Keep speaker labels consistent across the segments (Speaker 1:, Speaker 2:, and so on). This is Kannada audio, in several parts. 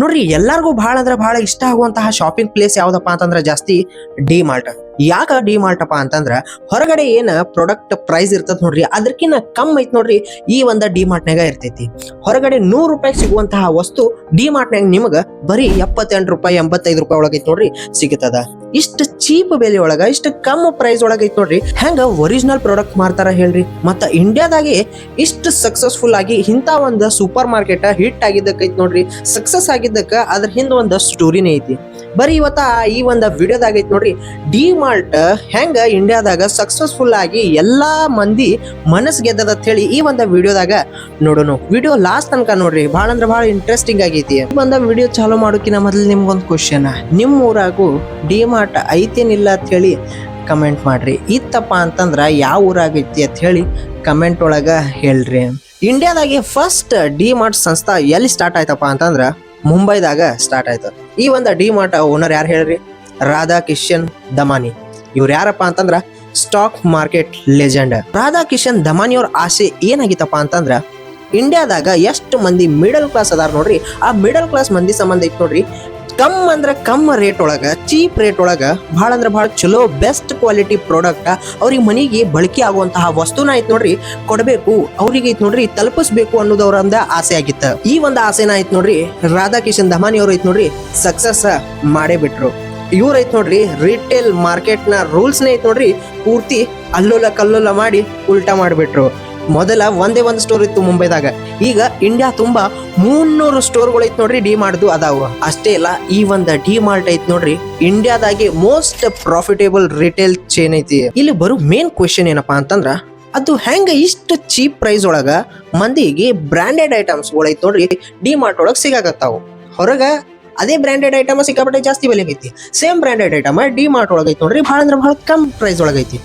Speaker 1: ನೋಡ್ರಿ ಎಲ್ಲಾರ್ಗೂ ಬಹಳ ಅಂದ್ರೆ ಬಹಳ ಇಷ್ಟ ಆಗುವಂತಹ ಶಾಪಿಂಗ್ ಪ್ಲೇಸ್ ಯಾವ್ದಪ್ಪ ಅಂತಂದ್ರೆ ಜಾಸ್ತಿ ಡಿ ಮಾರ್ಟ್. ಯಾಕ ಡಿ ಮಾರ್ಟ್ ಅಪ್ಪ ಅಂತಂದ್ರ ಹೊರಗಡೆ ಏನ್ ಪ್ರಾಡಕ್ಟ್ ಪ್ರೈಸ್ ಇರ್ತದ ನೋಡ್ರಿ ಅದಕ್ಕಿಂತ ಕಮ್ಮಿ ಐತ್ ನೋಡ್ರಿ ಈ ಒಂದ ಡಿ ಮಾರ್ಟ್ ನಾಗ ಇರ್ತೈತಿ. ಹೊರಗಡೆ 100 ರೂಪಾಯಿ ಸಿಗುವಂತಹ ವಸ್ತು ಡಿ ಮಾರ್ಟ್ ನಾಗ ನಿಮಗ ಬರೀ 78 ರೂಪಾಯಿ 85 ರೂಪಾಯಿ ಒಳಗೈತ್ ನೋಡ್ರಿ ಸಿಗುತ್ತದ. ಇಷ್ಟ ಚೀಪ್ ಬೆಲೆ ಒಳಗ ಇಷ್ಟ ಕಮ್ಮಿ ಪ್ರೈಸ್ ಒಳಗೈತ್ ನೋಡ್ರಿ ಹೆಂಗ ಒರಿಜಿನಲ್ ಪ್ರಾಡಕ್ಟ್ ಮಾರ್ತಾರ ಹೇಳ್ರಿ. ಮತ್ತ ಇಂಡಿಯಾದಾಗೆ ಇಷ್ಟ ಸಕ್ಸಸ್ಫುಲ್ ಆಗಿ ಇಂತ ಒಂದ್ ಸೂಪರ್ ಮಾರ್ಕೆಟ್ ಹಿಟ್ ಆಗಿದ್ದಕ್ಕೈತ್ ನೋಡ್ರಿ. ಸಕ್ಸಸ್ ಆಗಿದ್ದಕ್ಕ ಅದ್ರ ಹಿಂದ ಒಂದ್ ಸ್ಟೋರಿನೇ ಐತಿ. ಬರೀ ಇವತ್ತ ಈ ಒಂದ್ ವಿಡಿಯೋದಾಗ ಐತಿ ನೋಡ್ರಿ ಡಿ ಮಾರ್ಟ್ ಹೆಂಗ ಇಂಡಿಯಾದಾಗ ಸಕ್ಸಸ್ಫುಲ್ ಆಗಿ ಎಲ್ಲಾ ಮಂದಿ ಮನಸ್ ಗೆದ್ದದ ಅಂತ ಹೇಳಿ ಈ ಒಂದ್ ವಿಡಿಯೋದಾಗ ನೋಡೋಣ. ವಿಡಿಯೋ ಲಾಸ್ಟ್ ತನಕ ನೋಡ್ರಿ, ಬಹಳ ಅಂದ್ರೆ ಬಹಳ ಇಂಟ್ರೆಸ್ಟಿಂಗ್ ಆಗೈತಿ. ಒಂದ ವಿಡಿಯೋ ಚಾಲೂ ಮಾಡೋಕಿನ ಮೊದಲು ನಿಮ್ಗೊಂದ್ ಕ್ವಶನ್, ನಿಮ್ ಊರಾಗೂ ಡಿ ಮಾರ್ಟ್ ಐತೇನಿಲ್ಲ ಅಂತ ಹೇಳಿ ಕಮೆಂಟ್ ಮಾಡ್ರಿ. ಇತ್ತಪ್ಪ ಅಂತಂದ್ರ ಯಾವ ಊರಾಗೈತಿ ಅಂತ ಹೇಳಿ ಕಮೆಂಟ್ ಒಳಗ ಹೇಳ್ರಿ. ಇಂಡಿಯಾದಾಗೆ ಫಸ್ಟ್ ಡಿ ಮಾರ್ಟ್ ಸಂಸ್ಥಾ ಎಲ್ಲಿ ಸ್ಟಾರ್ಟ್ ಆಯ್ತಪ್ಪ ಅಂತಂದ್ರ ಮುಂಬೈದಾಗ ಸ್ಟಾರ್ಟ್ ಆಯ್ತು. ಈ ಒಂದು ಡಿ ಮಾರ್ಟ್ ಓನರ್ ಯಾರು ಹೇಳ್ರಿ? ರಾಧಾ ಕಿಶನ್ ದಮಾನಿ. ಇವ್ರು ಯಾರಪ್ಪ ಅಂತಂದ್ರ stock market legend. Radha Kishan Damani ಅವ್ರ ಆಸೆ ಏನಾಗಿತ್ತಪ್ಪ ಅಂತಂದ್ರ ಇಂಡಿಯಾದಾಗ ಎಷ್ಟು ಮಂದಿ ಮಿಡಲ್ ಕ್ಲಾಸ್ ಅದಾರ ನೋಡ್ರಿ, ಆ ಮಿಡಲ್ ಕ್ಲಾಸ್ ಮಂದಿ ಸಂಬಂಧ ಐತಿ ನೋಡ್ರಿ ಕಮ್ ಅಂದ್ರೆ ಕಮ್ ರೇಟ್ ಒಳಗ ಚೀಪ್ ರೇಟ್ ಒಳಗ ಬಹಳ ಅಂದ್ರೆ ಬಹಳ ಚಲೋ ಬೆಸ್ಟ್ ಕ್ವಾಲಿಟಿ ಪ್ರಾಡಕ್ಟ್ ಅವ್ರಿಗೆ ಮನೆಗೆ ಬಳಕೆ ಆಗುವಂತಹ ವಸ್ತುನ ಐತ್ ನೋಡ್ರಿ ಕೊಡಬೇಕು, ಅವ್ರಿಗೆ ಐತ್ ನೋಡ್ರಿ ತಲುಪಿಸ್ಬೇಕು ಅನ್ನೋದು ಅವ್ರಂದ ಆಸೆ ಆಗಿತ್ತು. ಈ ಒಂದು ಆಸೆನ ಐತ್ ನೋಡ್ರಿ ರಾಧಾ ಕಿಶನ್ ದಮಾನಿ ಅವ್ರು ಐತ್ ನೋಡ್ರಿ ಸಕ್ಸಸ್ ಮಾಡೇ ಬಿಟ್ರು. ಇವ್ರ ಐತ್ ನೋಡ್ರಿ ರಿಟೇಲ್ ಮಾರ್ಕೆಟ್ ನ ರೂಲ್ಸ್ ನ ಐತ್ ನೋಡ್ರಿ ಪೂರ್ತಿ ಅಲ್ಲೋಲ ಕಲ್ಲೋಲ ಮಾಡಿ ಉಲ್ಟಾ ಮಾಡಿಬಿಟ್ರು. ಮೊದಲ ಒಂದೇ ಒಂದು ಸ್ಟೋರ್ ಇತ್ತು ಮುಂಬೈದಾಗ, ಈಗ ಇಂಡಿಯಾ ತುಂಬಾ 300 ಸ್ಟೋರ್ಗಳು ಐತ್ ನೋಡ್ರಿ ಡಿ ಮಾರ್ಟ್ ಅದಾವ. ಅಷ್ಟೇ ಇಲ್ಲ, ಈ ಒಂದ್ ಡಿ ಮಾರ್ಟ್ ಐತ್ ನೋಡ್ರಿ ಇಂಡಿಯಾದಾಗೆ ಮೋಸ್ಟ್ ಪ್ರಾಫಿಟೇಬಲ್ ರಿಟೇಲ್ ಚೇನ್ ಐತಿ. ಇಲ್ಲಿ ಬರೋ ಮೇನ್ ಕ್ವೆಶ್ಚನ್ ಏನಪ್ಪಾ ಅಂತಂದ್ರ ಅದು ಹೆಂಗ ಇಷ್ಟು ಚೀಪ್ ಪ್ರೈಸ್ ಒಳಗ ಮಂದಿಗೆ ಬ್ರಾಂಡೆಡ್ ಐಟಮ್ಸ್ ಗಳು ಐತ್ ನೋಡ್ರಿ ಡಿ ಮಾರ್ಟ್ ಒಳಗ ಸಿಗಾಕತ್ತಾವು. ಹೊರಗ ಅದೇ ಬ್ರಾಂಡೆಡ್ ಐಟಮ್ ಸಿಕ್ಕಾಪಟ್ಟೆ ಜಾಸ್ತಿ ಬೆಲೆ ಐತಿ, same branded item D mart ಒಳಗ ಐತ್ ನೋಡ್ರಿ ಬಹಳ ಅಂದ್ರೆ ಬಹಳ ಕಮ್ ಪ್ರೈಸ್ ಒಳಗೈತಿ.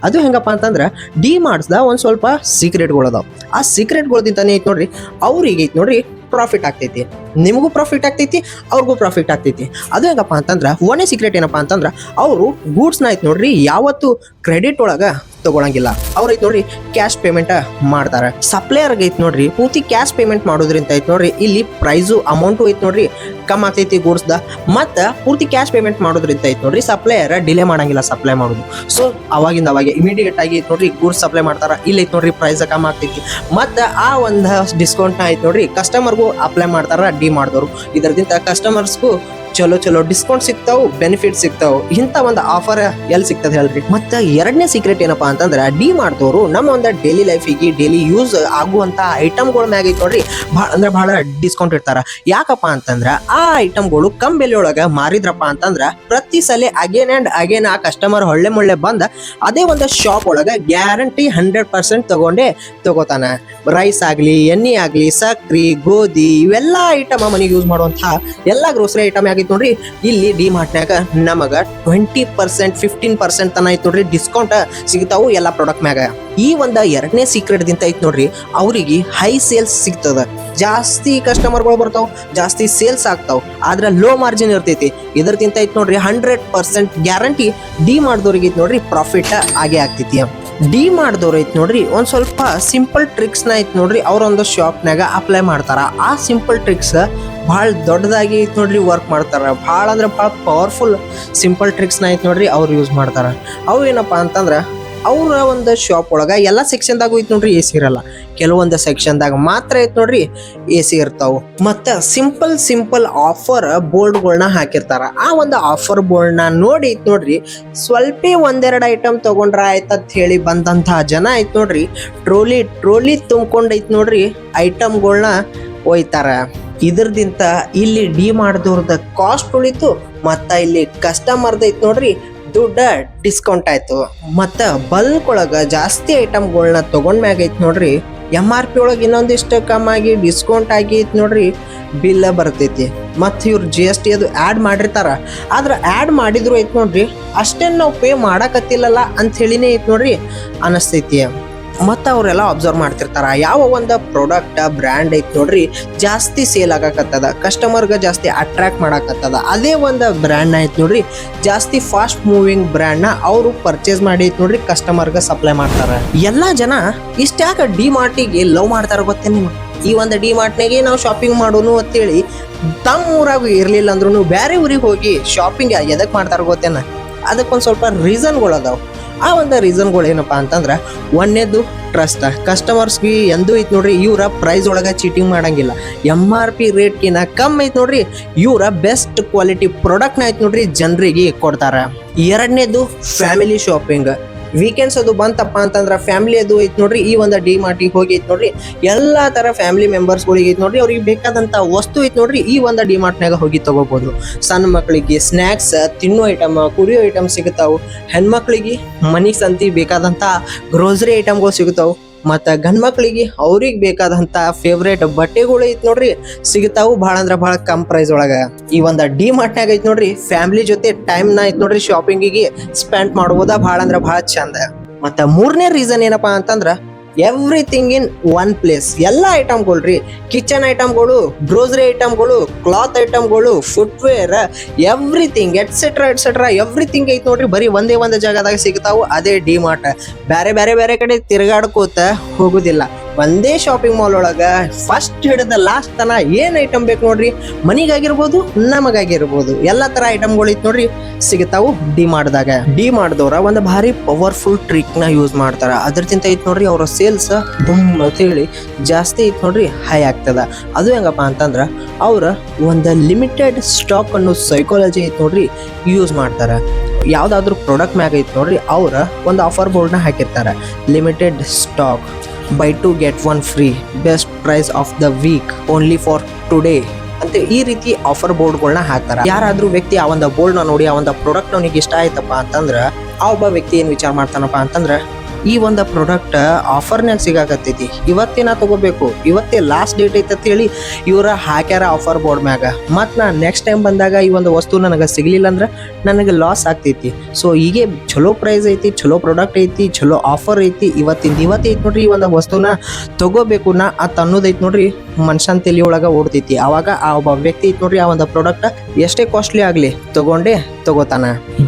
Speaker 1: ಅದು ಹೆಂಗಪ್ಪ ಅಂತಂದ್ರ ಡಿ ಮಾರ್ಟ್ಸ್ ದ ಒಂದ್ ಸ್ವಲ್ಪ ಸೀಕ್ರೆಟ್ಗಳು ಅದಾವ. ಆ ಸೀಕ್ರೆಟ್ಗಳದಿಂತಾನೆ ಐತ್ ನೋಡ್ರಿ ಅವ್ರಿಗೆ ಐತ್ ನೋಡ್ರಿ ಪ್ರಾಫಿಟ್ ಆಗ್ತೈತಿ, ನಿಮಗೂ ಪ್ರಾಫಿಟ್ ಆಗ್ತೈತಿ, ಅವ್ರಿಗೂ ಪ್ರಾಫಿಟ್ ಆಗ್ತೈತಿ. ಅದು ಹೆಂಗಪ್ಪ ಅಂತಂದ್ರ ಒಂದೇ ಸೀಕ್ರೆಟ್ ಏನಪ್ಪಾ ಅಂತಂದ್ರ ಅವರು ಗೂಡ್ಸ್ ನ ಐತ್ ನೋಡ್ರಿ ಯಾವತ್ತು ಕ್ರೆಡಿಟ್ ಒಳಗ ತಗೊಳಂಗಿಲ್ಲ. ಅವ್ರ ಐತ್ ನೋಡ್ರಿ ಕ್ಯಾಶ್ ಪೇಮೆಂಟ್ ಮಾಡ್ತಾರ. ಸಪ್ಲೈಯರ್ ಐತ್ ನೋಡ್ರಿ ಪೂರ್ತಿ ಕ್ಯಾಶ್ ಪೇಮೆಂಟ್ ಮಾಡೋದ್ರಿಂದ ಐತ್ ನೋಡ್ರಿ ಇಲ್ಲಿ ಪ್ರೈಸು ಅಮೌಂಟು ಐತ್ ನೋಡ್ರಿ ಕಮ್ಮಿ ಆಗ್ತೈತಿ ಗೂಡ್ಸ್ ದ. ಮತ್ತ ಪೂರ್ತಿ ಕ್ಯಾಶ್ ಪೇಮೆಂಟ್ ಮಾಡೋದ್ರಿಂದ ಐತ್ ನೋಡ್ರಿ ಸಪ್ಲೈಯರ್ ಡಿಲೇ ಮಾಡಂಗಿಲ್ಲ ಸಪ್ಲೈ ಮಾಡೋದು. ಸೊ ಅವಾಗಿಂದ ಅವಾಗ ಇಮಿಡಿಯೇಟ್ ಆಗಿ ಐತ್ ನೋಡ್ರಿ ಗೂಡ್ಸ್ ಸಪ್ಲೈ ಮಾಡ್ತಾರ. ಇಲ್ಲಿ ಐತ್ ನೋಡ್ರಿ ಪ್ರೈಸ್ ಕಮ್ಮಿ ಆಗ್ತೈತಿ. ಮತ್ತ ಆ ಒಂದ್ ಡಿಸ್ಕೌಂಟ್ ನ ಐತ್ ನೋಡ್ರಿ ಕಸ್ಟಮರ್ಗೂ ಅಪ್ಲೈ ಮಾಡ್ತಾರ ಡಿ ಮಾಡಿದವರು. ಇದರದಿಂದ ಕಸ್ಟಮರ್ಸ್ಗೂ ಚಲೋ ಚಲೋ ಡಿಸ್ಕೌಂಟ್ ಸಿಗ್ತಾವು, ಬೆನಿಫಿಟ್ ಸಿಗ್ತಾವು. ಇಂತ ಒಂದು ಆಫರ್ ಎಲ್ಲಿ ಸಿಗ್ತದೆ ಹೇಳ್ರಿ. ಮತ್ತ ಎರಡನೇ ಸೀಕ್ರೆಟ್ ಏನಪ್ಪಾ ಅಂತಂದ್ರ ಡಿ ಮಾಡ್ದವ್ರು ನಮ್ಮ ಒಂದು ಡೈಲಿ ಲೈಫಿಗೆ ಡೈಲಿ ಯೂಸ್ ಆಗುವಂತ ಐಟಮ್ಗಳ ಮ್ಯಾಗ ಐತ್ ನೋಡ್ರಿ ಬಹಳ ಅಂದ್ರೆ ಬಹಳ ಡಿಸ್ಕೌಂಟ್ ಇಡ್ತಾರ. ಯಾಕಪ್ಪ ಅಂತಂದ್ರ ಆ ಐಟಮ್ಗಳು ಕಮ್ ಬೆಲೆ ಒಳಗ ಮಾರಿದ್ರಪ್ಪ ಅಂತಂದ್ರ ಪ್ರತಿ ಸಲ ಅಗೇನ್ ಅಂಡ್ ಅಗೇನ್ ಆ ಕಸ್ಟಮರ್ ಹೊಳ್ಳೆ ಮುಳ್ಳೆ ಬಂದ ಅದೇ ಒಂದು ಶಾಪ್ ಒಳಗ ಗ್ಯಾರಂಟಿ 100% ತಗೋತಾನ. ರೈಸ್ ಆಗ್ಲಿ, ಎಣ್ಣೆ ಆಗ್ಲಿ, ಸಕ್ರಿ, ಗೋಧಿ ಇವೆಲ್ಲಾ ಐಟಮ್ ಮನೆಗೆ ಯೂಸ್ ಮಾಡುವಂತಹ ಎಲ್ಲಾ ಗ್ರೋಸರಿ ಐಟಮ್ ಆಗೈತಿ ನೋಡ್ರಿ ಇಲ್ಲಿ ಡಿ ಮಾರ್ಟ್ನ್ಯಾಗ ನಮಗ 20% 15% ತನ ಐತ್ ನೋಡ್ರಿ ಡಿಸ್ಕೌಂಟ್ ಸಿಗ್ತಾವು ಎಲ್ಲಾ ಪ್ರಾಡಕ್ಟ್ ಮ್ಯಾಗ. ಈ ಒಂದ ಎರಡನೇ ಸೀಕ್ರೆಟ್ ದಿಂತ ಐತ್ ನೋಡ್ರಿ ಅವ್ರಿಗೆ ಹೈ ಸೇಲ್ಸ್ ಸಿಗ್ತದ, ಜಾಸ್ತಿ ಕಸ್ಟಮರ್ಗಳು ಬರ್ತಾವ, ಜಾಸ್ತಿ ಸೇಲ್ಸ್ ಆಗ್ತಾವ, ಆದ್ರ ಲೋ ಮಾರ್ಜಿನ್ ಇರ್ತೈತಿ. ಇದರದಿಂದ ಐತ್ ನೋಡ್ರಿ 100% ಗ್ಯಾರಂಟಿ ಡಿ ಮಾಡಿದವ್ರಿಗೆ ಐತ್ ನೋಡ್ರಿ ಪ್ರಾಫಿಟ್ ಆಗೇ ಆಗ್ತೈತಿ. ಡಿ ಮಾಡಿದವ್ರು ಐತ್ ನೋಡ್ರಿ ಒಂದ್ ಸ್ವಲ್ಪ ಸಿಂಪಲ್ ಟ್ರಿಕ್ಸ್ ನ ಐತ್ ನೋಡ್ರಿ ಅವ್ರೊಂದು ಶಾಪ್ನಾಗ ಅಪ್ಲೈ ಮಾಡ್ತಾರ. ಆ ಸಿಂಪಲ್ ಟ್ರಿಕ್ಸ್ ಭಾಳ ದೊಡ್ಡದಾಗಿ ಐತ್ ನೋಡ್ರಿ ವರ್ಕ್ ಮಾಡ್ತಾರ. ಭಾಳ ಅಂದ್ರೆ ಭಾಳ ಪವರ್ಫುಲ್ ಸಿಂಪಲ್ ಟ್ರಿಕ್ಸ್ ನ ಐತ್ ನೋಡ್ರಿ ಅವ್ರು ಯೂಸ್ ಮಾಡ್ತಾರ. ಅವು ಏನಪ್ಪಾ ಅಂತಂದ್ರ ಅವ್ರ ಒಂದು ಶಾಪ್ ಒಳಗ ಎಲ್ಲಾ ಸೆಕ್ಷನ್ದಾಗ ಐತ್ ನೋಡ್ರಿ ಎ ಸಿ ಇರಲ್ಲ, ಕೆಲವೊಂದು ಸೆಕ್ಷನ್ದಾಗ ಮಾತ್ರ ಐತ್ ನೋಡ್ರಿ ಎ ಸಿ ಇರ್ತಾವ. ಮತ್ತ ಸಿಂಪಲ್ ಆಫರ್ ಬೋರ್ಡ್ಗಳನ್ನ ಹಾಕಿರ್ತಾರ. ಆ ಒಂದು ಆಫರ್ ಬೋರ್ಡ್ ನ ನೋಡಿ ಐತ್ ನೋಡ್ರಿ ಸ್ವಲ್ಪ ಒಂದೆರಡು ಐಟಮ್ ತಗೊಂಡ್ರ ಆಯ್ತಂತ ಹೇಳಿ ಬಂದಂತಹ ಜನ ಐತ್ ನೋಡ್ರಿ ಟ್ರೋಲಿ ತುಂಬ್ಕೊಂಡ್ ಐತ್ ನೋಡ್ರಿ ಐಟಮ್ಗಳನ್ನ ಒಯ್ತಾರ. ಇದರದಿಂದ ಇಲ್ಲಿ ಡಿ ಮಾಡಿದವ್ರದ ಕಾಸ್ಟ್ ಉಳಿತು, ಮತ್ತ ಇಲ್ಲಿ ಕಸ್ಟಮರ್ದ ಐತ್ ನೋಡ್ರಿ ದುಡ್ಡ ಡಿಸ್ಕೌಂಟ್ ಆಯ್ತು. ಮತ್ತ ಬಲ್ಕ್ ಒಳಗ ಜಾಸ್ತಿ ಐಟಮ್ಗಳನ್ನ ತಗೊಂಡ್ಮ್ಯಾಗ ಐತ್ ನೋಡ್ರಿ MRP ಒಳಗೆ ಇನ್ನೊಂದಿಷ್ಟು ಕಮ್ಮಾಗಿ ಡಿಸ್ಕೌಂಟ್ ಆಗಿ ಐತ್ ನೋಡ್ರಿ ಬಿಲ್ ಬರ್ತೈತಿ. ಮತ್ತ ಇವ್ರು GST ಅದು ಆ್ಯಡ್ ಮಾಡಿರ್ತಾರ. ಆದ್ರ ಆ್ಯಡ್ ಮಾಡಿದ್ರು ಐತ್ ನೋಡ್ರಿ ಅಷ್ಟೇನ್ ನಾವು ಪೇ ಮಾಡಕತ್ತಿಲ್ಲಲ್ಲ ಅಂತ ಹೇಳಿನೇ ಐತ್ ನೋಡ್ರಿ ಅನಸ್ತೈತಿ. ಮತ್ತ ಅವರೆಲ್ಲ ಅಬ್ಸರ್ವ್ ಮಾಡ್ತಿರ್ತಾರ ಯಾವ ಒಂದು ಪ್ರಾಡಕ್ಟ್ ಬ್ರ್ಯಾಂಡ್ ಐತ್ ನೋಡ್ರಿ ಜಾಸ್ತಿ ಸೇಲ್ ಆಗಾಕತ್ತದ, ಕಸ್ಟಮರ್ಗ ಜಾಸ್ತಿ ಅಟ್ರಾಕ್ಟ್ ಮಾಡಾಕತ್ತದ, ಅದೇ ಒಂದು ಬ್ರ್ಯಾಂಡ್ ನ ಐತ್ ನೋಡ್ರಿ ಜಾಸ್ತಿ ಫಾಸ್ಟ್ ಮೂವಿಂಗ್ ಬ್ರ್ಯಾಂಡ್ ನ ಅವರು ಪರ್ಚೇಸ್ ಮಾಡಿ ಐತ್ ನೋಡ್ರಿ ಕಸ್ಟಮರ್ಗ ಸಪ್ಲೈ ಮಾಡ್ತಾರ. ಎಲ್ಲಾ ಜನ ಇಷ್ಟ್ಯಾಕ ಡಿ ಮಾರ್ಟಿಗೆ ಲವ್ ಮಾಡ್ತಾರ ಗೊತ್ತೇನು? ಈ ಒಂದು ಡಿ ಮಾರ್ಟ್ನಾಗೆ ನಾವು ಶಾಪಿಂಗ್ ಮಾಡೋನು ಅಂತೇಳಿ ತಮ್ಮ ಊರಾಗ ಇರ್ಲಿಲ್ಲ ಅಂದ್ರೂ ಬೇರೆ ಊರಿಗೆ ಹೋಗಿ ಶಾಪಿಂಗ್ ಎದಕ್ ಮಾಡ್ತಾರ ಗೊತ್ತೇನ, ಅದಕ್ಕೊಂದು ಸ್ವಲ್ಪ ರೀಸನ್ಗಳು ಅದಾವ. ಆ ಒಂದು ರೀಸನ್ಗಳು ಏನಪ್ಪಾ ಅಂತಂದ್ರ, ಒಂದೇದು ಟ್ರಸ್ಟ್. ಕಸ್ಟಮರ್ಸ್ಗೆ ಎಂದೂ ಐತ್ ನೋಡ್ರಿ ಇವ್ರ ಪ್ರೈಸ್ ಒಳಗ ಚೀಟಿಂಗ್ ಮಾಡಂಗಿಲ್ಲ. MRP ರೇಟ್ಕಿನ್ನ ಕಮ್ಮಿ ಐತ್ ನೋಡ್ರಿ, ಇವ್ರ ಬೆಸ್ಟ್ ಕ್ವಾಲಿಟಿ ಪ್ರಾಡಕ್ಟ್ನ ಐತ್ ನೋಡ್ರಿ ಜನರಿಗೆ ಕೊಡ್ತಾರ. ಎರಡನೇದು ಫ್ಯಾಮಿಲಿ ಶಾಪಿಂಗ್. ವೀಕೆಂಡ್ಸ್ ಅದು ಬಂತಪ್ಪ ಅಂತಂದ್ರ ಫ್ಯಾಮಿಲಿ ಅದು ಐತ್ ನೋಡ್ರಿ, ಈ ಒಂದು ಡಿ ಮಾರ್ಟಿಗೆ ಹೋಗಿ ಐತ್ ನೋಡ್ರಿ ಎಲ್ಲಾ ತರ ಫ್ಯಾಮಿಲಿ ಮೆಂಬರ್ಸ್ಗಳಿಗೆ ಐತ್ ನೋಡ್ರಿ ಅವ್ರಿಗೆ ಬೇಕಾದಂತ ವಸ್ತು ಐತ್ ನೋಡ್ರಿ ಈ ಒಂದು ಡಿ ಮಾರ್ಟ್ನಾಗ ಹೋಗಿ ತಗೋಬಹುದು. ಸಣ್ಣ ಮಕ್ಕಳಿಗೆ ಸ್ನ್ಯಾಕ್ಸ್, ತಿನ್ನೋ ಐಟಮ್, ಕುಡಿಯೋ ಐಟಮ್ ಸಿಗುತ್ತಾವು. ಹೆಣ್ಮಕ್ಳಿಗೆ ಮನಿಗೆ ಸಂತಿ ಬೇಕಾದಂತ ಗ್ರೋಸರಿ ಐಟಮ್ಗಳು ಸಿಗುತ್ತಾವು. ಮತ್ತು ಗಂಡು ಮಕ್ಳಿಗೆ ಅವ್ರಿಗೆ ಬೇಕಾದಂಥ ಫೇವ್ರೇಟ್ ಬಟ್ಟೆಗಳು ಐತಿ ನೋಡ್ರಿ ಸಿಗ್ತಾವು ಭಾಳ ಅಂದ್ರೆ ಭಾಳ ಕಮ್ ಪ್ರೈಸ್ ಒಳಗೆ. ಈ ಒಂದು ಡಿ ಮಾರ್ಟ್ನಾಗ ಐತಿ ನೋಡ್ರಿ ಫ್ಯಾಮಿಲಿ ಜೊತೆ ಟೈಮ್ನ ಐತಿ ನೋಡ್ರಿ ಶಾಪಿಂಗಿಗೆ ಸ್ಪೆಂಡ್ ಮಾಡ್ಬೋದ ಭಾಳ ಅಂದ್ರೆ ಭಾಳ ಚಂದ. ಮತ್ತು ಮೂರನೇ ರೀಸನ್ ಏನಪ್ಪಾ ಅಂತಂದ್ರೆ ಎವ್ರಿಥಿಂಗ್ ಇನ್ ಒನ್ ಪ್ಲೇಸ್. ಎಲ್ಲ ಐಟಮ್ಗಳು ರೀ, ಕಿಚನ್ ಐಟಮ್ಗಳು, ಗ್ರೋಸರಿ ಐಟಮ್ಗಳು, ಕ್ಲಾತ್ ಐಟಮ್ಗಳು, ಫುಟ್ವೇರ್, ಎವ್ರಿಥಿಂಗ್ ಎಟ್ಸೆಟ್ರಾ ಎವ್ರಿಥಿಂಗ್ ಐತಿ ನೋಡ್ರಿ ಬರೀ ಒಂದೇ ಒಂದು ಜಾಗದಾಗ ಸಿಗ್ತಾವು. ಅದೇ ಡಿ ಮಾರ್ಟ್. ಬೇರೆ ಕಡೆ ತಿರ್ಗಾಡ್ಕೋತ ಹೋಗುದಿಲ್ಲ, ಒಂದೇ ಶಾಪಿಂಗ್ ಮಾಲ್ ಒಳಗ ಫಸ್ಟ್ ಹಿಡಿದ ಲಾಸ್ಟ್ ತನ ಏನ್ ಐಟಮ್ ಬೇಕು ನೋಡ್ರಿ, ಮನಿಗಾಗಿರ್ಬೋದು ನಮಗಾಗಿರ್ಬೋದು ಎಲ್ಲಾ ತರ ಐಟಮ್ಗಳು ಐತಿ ನೋಡ್ರಿ ಸಿಗ್ತಾವು ಡಿ ಮಾರ್ಟ್ದಾಗ. ಡಿ ಮಾರ್ಟ್ದವ್ರ ಒಂದು ಭಾರಿ ಪವರ್ಫುಲ್ ಟ್ರಿಕ್ ನ ಯೂಸ್ ಮಾಡ್ತಾರ. ಅದ್ರಕ್ಕಿಂತ ಐತಿ ನೋಡ್ರಿ ಅವ್ರ ಸೇಲ್ಸ್ ಬುಮ್ ಅಂತ ಹೇಳಿ ಜಾಸ್ತಿ ಐತಿ ನೋಡ್ರಿ ಹೈ ಆಗ್ತದ. ಅದು ಹೆಂಗಪ್ಪ ಅಂತಂದ್ರ ಅವ್ರ ಒಂದು ಲಿಮಿಟೆಡ್ ಸ್ಟಾಕ್ ಅನ್ನೋ ಸೈಕಾಲಜಿ ಐತಿ ನೋಡ್ರಿ ಯೂಸ್ ಮಾಡ್ತಾರ. ಯಾವ್ದಾದ್ರು ಪ್ರಾಡಕ್ಟ್ ಮ್ಯಾಗ ಐತಿ ನೋಡ್ರಿ ಅವ್ರ ಒಂದು ಆಫರ್ ಬೋರ್ಡ್ನ ಹಾಕಿರ್ತಾರ. Limited stock, buy 2 get 1 free, best price of the week, only for today ಅಂತ ಈ ರೀತಿ ಆಫರ್ ಬೋರ್ಡ್ಗಳನ್ನ ಹಾಕ್ತಾರ. ಯಾರಾದ್ರೂ ವ್ಯಕ್ತಿ ಆ ಒಂದು ಬೋರ್ಡ್ನ ನೋಡಿ ಆ ಒಂದು ಪ್ರಾಡಕ್ಟ್ ಅವನಿಗೆ ಇಷ್ಟ ಆಯ್ತಪ್ಪ ಅಂತಂದ್ರ ಆ ಒಬ್ಬ ವ್ಯಕ್ತಿ ಏನ್ ವಿಚಾರ ಮಾಡ್ತಾನಪ್ಪ ಅಂತಂದ್ರ ಈ ಒಂದು ಪ್ರಾಡಕ್ಟ್ ಆಫರ್ನಾಗ ಸಿಗಾಕತ್ತೈತಿ, ಇವತ್ತೇನ ತಗೋಬೇಕು, ಇವತ್ತೇ ಲಾಸ್ಟ್ ಡೇಟ್ ಐತೆ ಅಂತ ಹೇಳಿ ಇವ್ರ ಹಾಕ್ಯಾರ ಆಫರ್ ಬೋರ್ಡ್ ಮ್ಯಾಗ. ಮತ್ತು ನಾ ನೆಕ್ಸ್ಟ್ ಟೈಮ್ ಬಂದಾಗ ಈ ಒಂದು ವಸ್ತು ನನಗೆ ಸಿಗ್ಲಿಲ್ಲ ಅಂದ್ರೆ ನನಗೆ ಲಾಸ್ ಆಗ್ತೈತಿ. ಸೊ ಹೀಗೆ ಚಲೋ ಪ್ರೈಸ್ ಐತಿ, ಚಲೋ ಪ್ರಾಡಕ್ಟ್ ಐತಿ, ಚಲೋ ಆಫರ್ ಐತಿ, ಇವತ್ತೇ ಐತಿ ನೋಡ್ರಿ ಈ ಒಂದು ವಸ್ತುನ ತಗೋಬೇಕು ನಾ ಅಂತ ಅನ್ನೋದೈತಿ ನೋಡ್ರಿ ಮನುಷ್ಯನ ತಲೆ ಒಳಗೆ ಓಡ್ತೈತಿ. ಅವಾಗ ಆ ಒಬ್ಬ ವ್ಯಕ್ತಿ ಐತಿ ನೋಡ್ರಿ ಆ ಒಂದು ಪ್ರಾಡಕ್ಟ್ ಎಷ್ಟೇ ಕಾಸ್ಟ್ಲಿ ಆಗಲಿ ತಗೋತಾನ.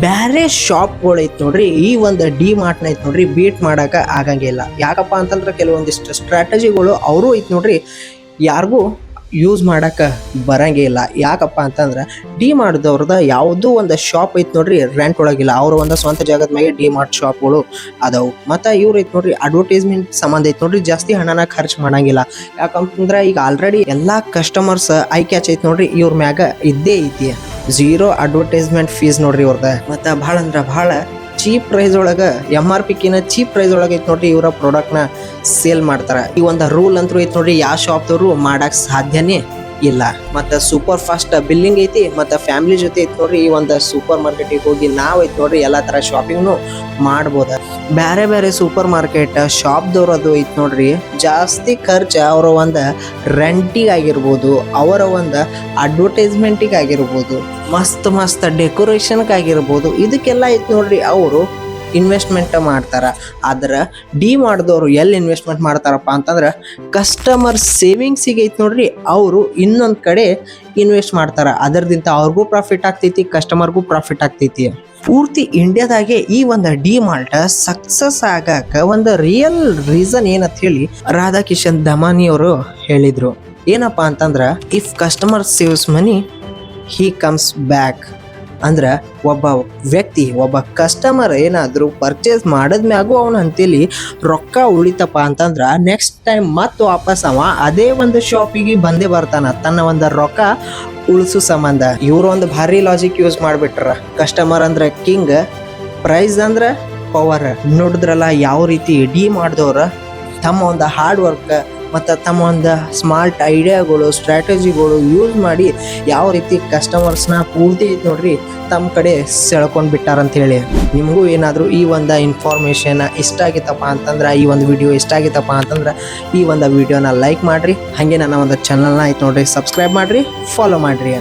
Speaker 1: ಬೇರೆ ಶಾಪ್ಗಳು ಐತಿ ನೋಡ್ರಿ ಈ ಒಂದು ಡಿ ಮಾರ್ಟ್ನ ಐತಿ ನೋಡ್ರಿ ಬೀಟ್ ಮಾಡಕ ಆಗಂಗಿಲ್ಲ. ಯಾಕಪ್ಪ ಅಂತಂದ್ರೆ ಕೆಲವೊಂದಿಷ್ಟು ಸ್ಟ್ರಾಟಜಿಗಳು ಅವರು ಐತಿ ನೋಡ್ರಿ ಯಾರಿಗೂ ಯೂಸ್ ಮಾಡಕ ಬರಂಗೇ ಇಲ್ಲ. ಯಾಕಪ್ಪ ಅಂತಂದ್ರೆ ಡಿ ಮಾರ್ಟ್ದವ್ರದ ಯಾವುದೂ ಒಂದು ಶಾಪ್ ಐತಿ ನೋಡ್ರಿ ರೆಂಟ್ ಒಳಗಿಲ್ಲ. ಅವ್ರ ಒಂದು ಸ್ವಂತ ಜಾಗದ ಮ್ಯಾಗೆ ಡಿ ಮಾರ್ಟ್ ಶಾಪ್ಗಳು ಅದಾವು. ಮತ್ತು ಇವ್ರು ಐತಿ ನೋಡ್ರಿ ಅಡ್ವರ್ಟೈಸ್ಮೆಂಟ್ ಸಂಬಂಧ ಐತಿ ನೋಡ್ರಿ ಜಾಸ್ತಿ ಹಣನ ಖರ್ಚು ಮಾಡಂಗಿಲ್ಲ. ಯಾಕಂತಂದ್ರೆ ಈಗ ಆಲ್ರೆಡಿ ಎಲ್ಲಾ ಕಸ್ಟಮರ್ಸ್ ಐ ಕ್ಯಾಚ್ ಐತಿ ನೋಡ್ರಿ ಇವ್ರ ಮ್ಯಾಗ ಇದ್ದೇ ಐತಿ. 0 ಅಡ್ವರ್ಟೈಸ್ಮೆಂಟ್ ಫೀಸ್ ನೋಡ್ರಿ ಇವ್ರದ. ಮತ್ತು ಭಾಳ ಅಂದ್ರೆ ಭಾಳ ಚೀಪ್ ಪ್ರೈಸ್ ಒಳಗ MRP ಕಿನ್ನ ಚೀಪ್ ಪ್ರೈಸ್ ಒಳಗೆ ಐತಿ ನೋಡ್ರಿ ಇವರ ಪ್ರಾಡಕ್ಟ್ನ ಸೇಲ್ ಮಾಡ್ತಾರ. ಈ ಒಂದು ರೂಲ್ ಅಂತೂ ಐತಿ ನೋಡ್ರಿ ಯಾವ ಶಾಪ್ದವರು ಮಾಡಕ್ ಸಾಧ್ಯನೇ ಇಲ್ಲ. ಮತ್ತು ಸೂಪರ್ ಫಾಸ್ಟ್ ಬಿಲ್ಲಿಂಗ್ ಐತಿ. ಮತ್ತು ಫ್ಯಾಮಿಲಿ ಜೊತೆ ಐತಿ ನೋಡ್ರಿ ಈ ಒಂದು ಸೂಪರ್ ಮಾರ್ಕೆಟಿಗೆ ಹೋಗಿ ನಾವು ಐತಿ ನೋಡ್ರಿ ಎಲ್ಲ ಥರ ಶಾಪಿಂಗ್ನು ಮಾಡ್ಬೋದ. ಬೇರೆ ಸೂಪರ್ ಮಾರ್ಕೆಟ್ ಶಾಪ್ದವ್ರು ಅದು ಐತಿ ನೋಡ್ರಿ ಜಾಸ್ತಿ ಖರ್ಚು ಅವರ ಒಂದು ರೆಂಟಿಗೆ ಆಗಿರ್ಬೋದು, ಅವರ ಒಂದು ಅಡ್ವರ್ಟೈಸ್ಮೆಂಟಿಗೆ ಆಗಿರ್ಬೋದು, ಮಸ್ತ್ ಡೆಕೋರೇಷನ್ಗೆ ಆಗಿರ್ಬೋದು, ಇದಕ್ಕೆಲ್ಲ ಐತಿ ನೋಡ್ರಿ ಅವರು ಇನ್ವೆಸ್ಟ್ಮೆಂಟ್ ಮಾಡ್ತಾರ. ಆದ್ರೆ ಡಿ ಮಾಡಿದವರು ಎಲ್ಲಿ ಇನ್ವೆಸ್ಟ್ಮೆಂಟ್ ಮಾಡ್ತಾರಪ್ಪ ಅಂತಂದ್ರೆ ಕಸ್ಟಮರ್ ಸೇವಿಂಗ್ಸಿಗೆ ಐತಿ ನೋಡ್ರಿ ಅವರು ಇನ್ನೊಂದು ಕಡೆ ಇನ್ವೆಸ್ಟ್ ಮಾಡ್ತಾರ. ಅದರದಿಂದ ಅವ್ರಿಗೂ ಪ್ರಾಫಿಟ್ ಆಗ್ತೈತಿ, ಕಸ್ಟಮರ್ಗೂ ಪ್ರಾಫಿಟ್ ಆಗ್ತೈತಿ. ಪೂರ್ತಿ ಇಂಡಿಯಾದಾಗೆ ಈ ಒಂದು ಡಿ ಮಾರ್ಟ್ ಸಕ್ಸಸ್ ಆಗಕ ಒಂದು ರಿಯಲ್ ರೀಸನ್ ಏನಂತ ಹೇಳಿ ರಾಧಾಕಿಶನ್ ದಮಾನಿ ಅವರು ಹೇಳಿದ್ರು. ಏನಪ್ಪಾ ಅಂತಂದ್ರ if customer saves money he comes back. ಅಂದ್ರೆ ಒಬ್ಬ ವ್ಯಕ್ತಿ ಒಬ್ಬ ಕಸ್ಟಮರ್ ಏನಾದರೂ ಪರ್ಚೇಸ್ ಮಾಡಿದ್ಮ್ಯಾಗೂ ಅವನ ಅಂತೇಳಿ ರೊಕ್ಕ ಉಳಿತಪ್ಪ ಅಂತಂದ್ರೆ ನೆಕ್ಸ್ಟ್ ಟೈಮ್ ಮತ್ತೆ ವಾಪಸ್ ಅವ ಅದೇ ಒಂದು ಶಾಪಿಗೆ ಬಂದೇ ಬರ್ತಾನ ತನ್ನ ಒಂದು ರೊಕ್ಕ ಉಳಿಸೋ ಸಂಬಂಧ. ಇವರು ಒಂದು ಭಾರಿ ಲಾಜಿಕ್ ಯೂಸ್ ಮಾಡಿಬಿಟ್ರ. ಕಸ್ಟಮರ್ ಅಂದ್ರೆ ಕಿಂಗ್, ಪ್ರೈಸ್ ಅಂದ್ರೆ ಪವರ್. ನೋಡಿದ್ರಲ್ಲ ಯಾವ ರೀತಿ ಡಿ ಮಾಡಿದವ್ರ ತಮ್ಮ ಒಂದು ಹಾರ್ಡ್ ವರ್ಕ್ ಮತ್ತು ತಮ್ಮ ಒಂದು ಸ್ಮಾರ್ಟ್ ಐಡಿಯಾಗಳು ಸ್ಟ್ರಾಟಜಿಗಳು ಯೂಸ್ ಮಾಡಿ ಯಾವ ರೀತಿ ಕಸ್ಟಮರ್ಸ್ನ ಪೂರ್ತಿ ನೋಡ್ರಿ ತಮ್ಮ ಕಡೆ ಸೆಳ್ಕೊಂಡು ಬಿಟ್ಟಾರಂತ ಹೇಳಿ. ನಿಮಗೂ ಏನಾದರೂ ಈ ಒಂದು ಇನ್ಫಾರ್ಮೇಷನ್ ಇಷ್ಟ ಆಗಿತ್ತಪ್ಪ ಅಂತಂದ್ರೆ, ಈ ಒಂದು ವಿಡಿಯೋ ಇಷ್ಟ ಆಗಿತ್ತಪ್ಪ ಅಂತಂದ್ರೆ ಈ ಒಂದು ವಿಡಿಯೋನ ಲೈಕ್ ಮಾಡಿರಿ. ಹಾಗೆ ನನ್ನ ಒಂದು ಚಾನಲ್ನ ಐತೆ ನೋಡ್ರಿ ಸಬ್ಸ್ಕ್ರೈಬ್ ಮಾಡಿರಿ, ಫಾಲೋ ಮಾಡಿರಿ.